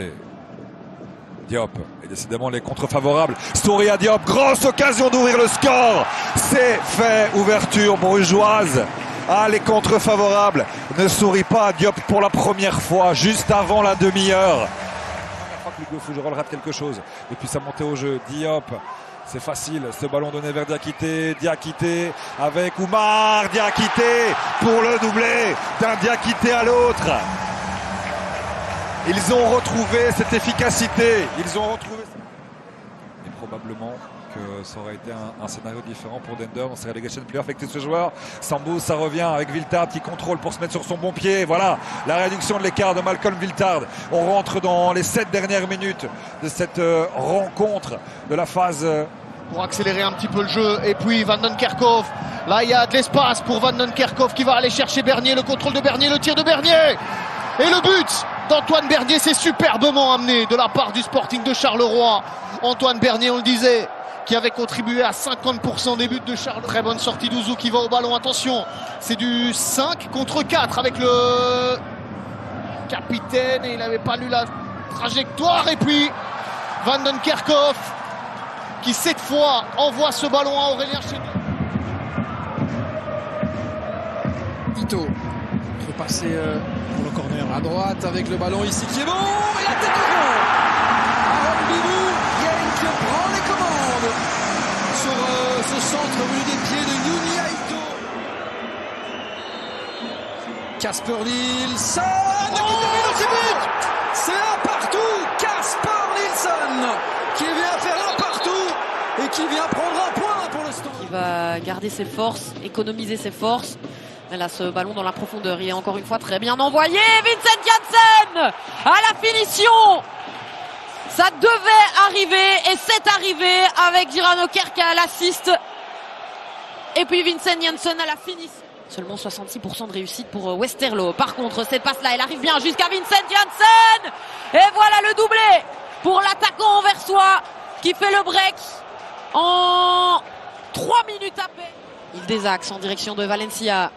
côté. Diop, et décidément les contre favorables. Story à Diop, grosse occasion d'ouvrir le score. C'est fait, ouverture brugeoise. Ah, les contre favorables ne sourient pas à Diop pour la première fois, juste avant la demi-heure. Je crois que Hugo Fougerolles rate quelque chose. Et puis sa montée au jeu, Diop. C'est facile, ce ballon donné vers Diakité. Diakité avec Oumar. Diakité pour le doublé d'un Diakité à l'autre. Ils ont retrouvé cette efficacité. Ils ont retrouvé. Et probablement que ça aurait été un scénario différent pour Dender dans ses relegation playoffs avec ce joueur. Sambou, ça revient avec Viltard qui contrôle pour se mettre sur son bon pied. Voilà la réduction de l'écart de Malcolm Viltard. On rentre dans les 7 dernières minutes de cette rencontre de la phase. Pour accélérer un petit peu le jeu, et puis Van den Kerkhoff, là il y a de l'espace pour Van den Kerkhoff qui va aller chercher Bernier, le contrôle de Bernier, le tir de Bernier et le but d'Antoine Bernier. C'est superbement amené de la part du Sporting de Charleroi. Antoine Bernier, on le disait, qui avait contribué à 50% des buts de Charleroi. Très bonne sortie d'Ouzou qui va au ballon, attention, c'est du 5 contre 4 avec le capitaine et il n'avait pas lu la trajectoire, et puis Van den Kerkhoff qui cette fois envoie ce ballon à Aurélien Chénier. Ito peut passer pour le corner à droite avec le ballon ici qui est bon, et la tête de gros. Aaron Bibou, qui prend les commandes sur ce centre venu des pieds de Yunia Ito. Kasper Nilsson qui dans ses buts. C'est un partout. Kasper Nilsson qui vient faire un partout et qui vient prendre un point pour le Stade. Il va garder ses forces, économiser ses forces. Mais là, ce ballon dans la profondeur, il est encore une fois très bien envoyé. Vincent Janssen à la finition. Ça devait arriver et c'est arrivé avec Girano Kerk à l'assist. Et puis Vincent Janssen à la finition. Seulement 66% de réussite pour Westerlo. Par contre, cette passe-là, elle arrive bien jusqu'à Vincent Janssen. Et voilà le doublé pour l'attaquant anversois qui fait le break en 3 minutes à peine. Il désaxe en direction de Valencia.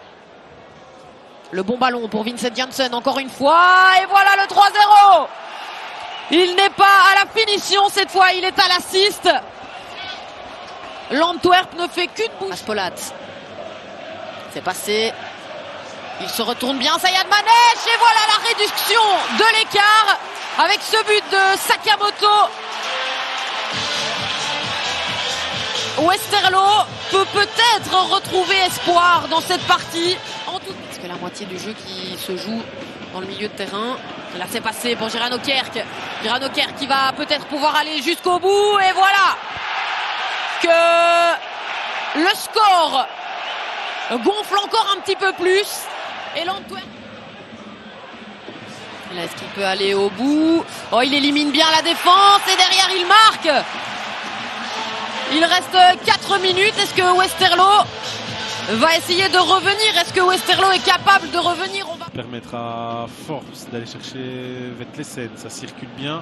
Le bon ballon pour Vincent Janssen encore une fois. Et voilà le 3-0. Il n'est pas à la finition cette fois, il est à l'assist. L'Antwerp ne fait qu'une bouche. Aspolat. C'est passé. Il se retourne bien, Sayad Manesh. Et voilà la réduction de l'écart avec ce but de Sakamoto. Westerlo peut peut-être retrouver espoir dans cette partie. Parce que la moitié du jeu qui se joue dans le milieu de terrain. Et là c'est passé pour Girano Kerk. Girano Kerk qui va peut-être pouvoir aller jusqu'au bout. Et voilà que le score gonfle encore un petit peu plus. Et l'Antwerp. Là, est-ce qu'il peut aller au bout? Oh, il élimine bien la défense et derrière il marque. Il reste 4 minutes. Est-ce que Westerlo va essayer de revenir? Est-ce que Westerlo est capable de revenir? On va permettre à Forbes d'aller chercher Vetlesen. Ça circule bien.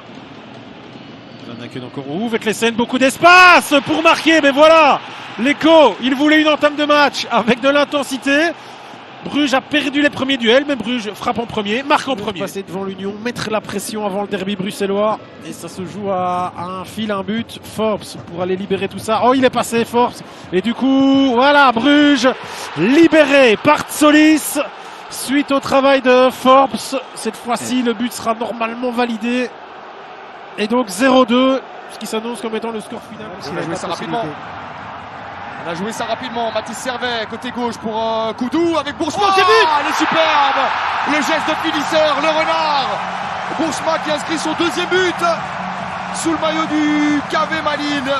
Il en a que encore. Ouh, Vetlesen, beaucoup d'espace pour marquer. Mais voilà, l'écho. Il voulait une entame de match avec de l'intensité. Bruges a perdu les premiers duels, mais Bruges frappe en premier, marque en premier. Passer devant l'Union, mettre la pression avant le derby bruxellois. Et ça se joue à un fil, un but. Forbes pour aller libérer tout ça. Oh, il est passé, Forbes. Et du coup, voilà, Bruges libéré par Tsolis. Suite au travail de Forbes. Cette fois-ci, le but sera normalement validé. Et donc 0-2, ce qui s'annonce comme étant le score final. On a joué ça rapidement. On a joué ça rapidement. Mathis Servet, côté gauche pour Koudou avec Bourchma. Oh, il est superbe. Le geste de finisseur, le renard. Bourchma qui inscrit son deuxième but sous le maillot du KV Malines.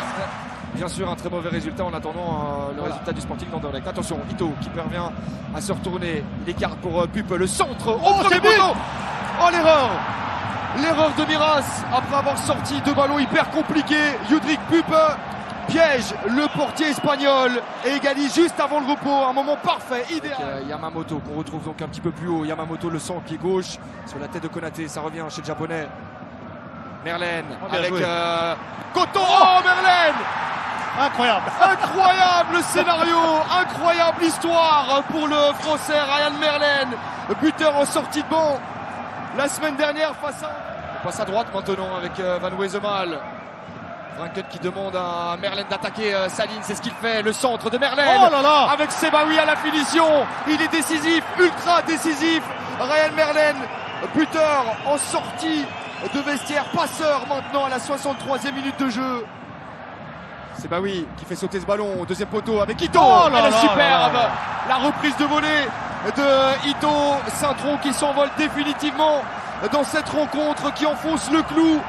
Bien sûr, un très mauvais résultat en attendant le résultat du Sporting d'Anderlecht. Attention, Ito qui parvient à se retourner. L'écart pour Pupe, le centre au premier poteau. Oh, l'erreur. L'erreur de Miras après avoir sorti deux ballons hyper compliqués. Judrik Pupe piège le portier espagnol et égalise juste avant le repos. Un moment parfait, idéal. Yamamoto qu'on retrouve donc un petit peu plus haut. Yamamoto, le centre, pied gauche sur la tête de Konaté. Ça revient chez le japonais. Merlène avec Coton. Oh, Merlène. Incroyable. Incroyable scénario, incroyable histoire pour le français Ryan Merlène, buteur en sortie de banc la semaine dernière face à... passe à droite maintenant avec Van Wesemal. Vranken qui demande à Merlin d'attaquer Saline, c'est ce qu'il fait, le centre de Merlin. Oh là là, avec Sebaoui à la finition, il est décisif, ultra décisif. Ryan Merlin, buteur en sortie de vestiaire, passeur maintenant à la 63e minute de jeu. Sebaoui qui fait sauter ce ballon au deuxième poteau avec Ito. Oh là Elle est là superbe. là là. La reprise de volée de Ito. Saint-Tron qui s'envole définitivement dans cette rencontre, qui enfonce le clou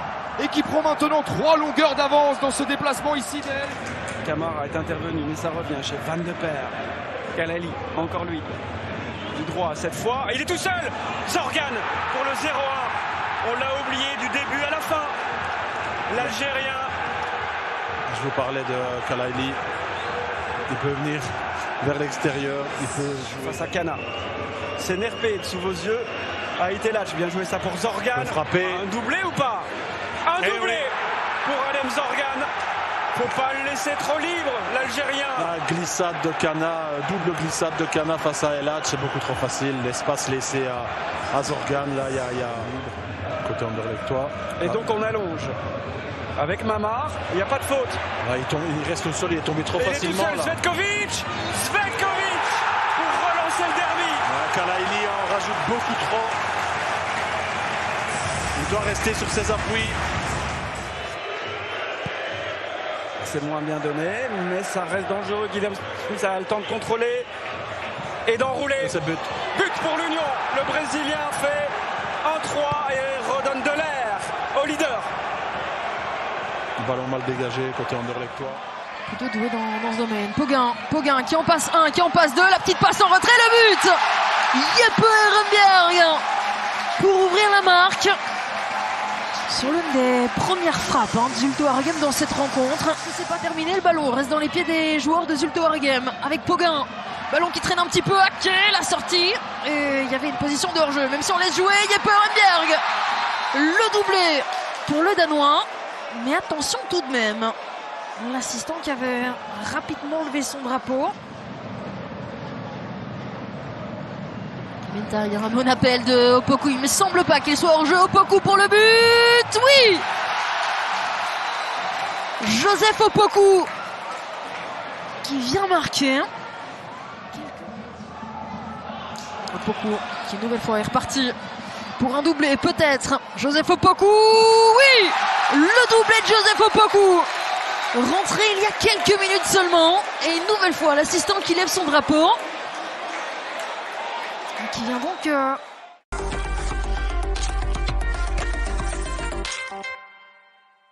et qui prend maintenant 3 longueurs d'avance dans ce déplacement ici d'elle. Camara est intervenu, mais ça revient chez Van de Perre. Kalali, encore lui. Du droit cette fois. Et il est tout seul. Zorgan pour le 0-1. On l'a oublié du début à la fin. L'Algérien. Je vous parlais de Kalaili. Il peut venir vers l'extérieur. Il peut jouer Face à Cana. C'est Nerpé sous vos yeux. Aïtelach, bien joué ça pour Zorgan. frapper. Un doublé ou pas? Un doublé pour Adem Zorgan. Faut pas le laisser trop libre, l'Algérien. La glissade de Cana, double glissade de Cana face à Elhadj, c'est beaucoup trop facile. L'espace laissé à Zorgan, là, il y a côté Anderlechtois. Et donc on allonge. Avec Mamar, il n'y a pas de faute. Là, il reste au sol, il est tombé trop Et facilement. il est tout seul, Svetkovic pour relancer le derby. Kalaili en rajoute beaucoup trop. Il doit rester sur ses appuis. C'est moins bien donné, mais ça reste dangereux. Guillaume Smith a le temps de contrôler et d'enrouler. Et c'est but. But pour l'Union. Le Brésilien fait 1-3 et redonne de l'air au leader. Ballon mal dégagé côté Anderlechtois. Plutôt doué dans ce domaine. Poguin qui en passe un, qui en passe deux. La petite passe en retrait, le but. Jeppe Ehrenberg pour ouvrir la marque sur l'une des premières frappes de Zulte Waregem dans cette rencontre. C'est pas terminé, le ballon reste dans les pieds des joueurs de Zulte Waregem avec Poguin. Ballon qui traîne un petit peu, Ake, la sortie. Et il y avait une position de hors-jeu. Même si on laisse jouer, Jeppe Ehrenberg. Le doublé pour le Danois. Mais attention tout de même. L'assistant qui avait rapidement levé son drapeau. Il y a un bon appel de Opoku. Il ne me semble pas qu'il soit hors jeu. Opoku pour le but. Oui, Joseph Opoku qui vient marquer. Opoku qui une nouvelle fois est reparti pour un doublé peut-être. Joseph Opoku. Oui, le doublé de Joseph Opoku. Rentré il y a quelques minutes seulement. Et une nouvelle fois l'assistant qui lève son drapeau. Qui vient donc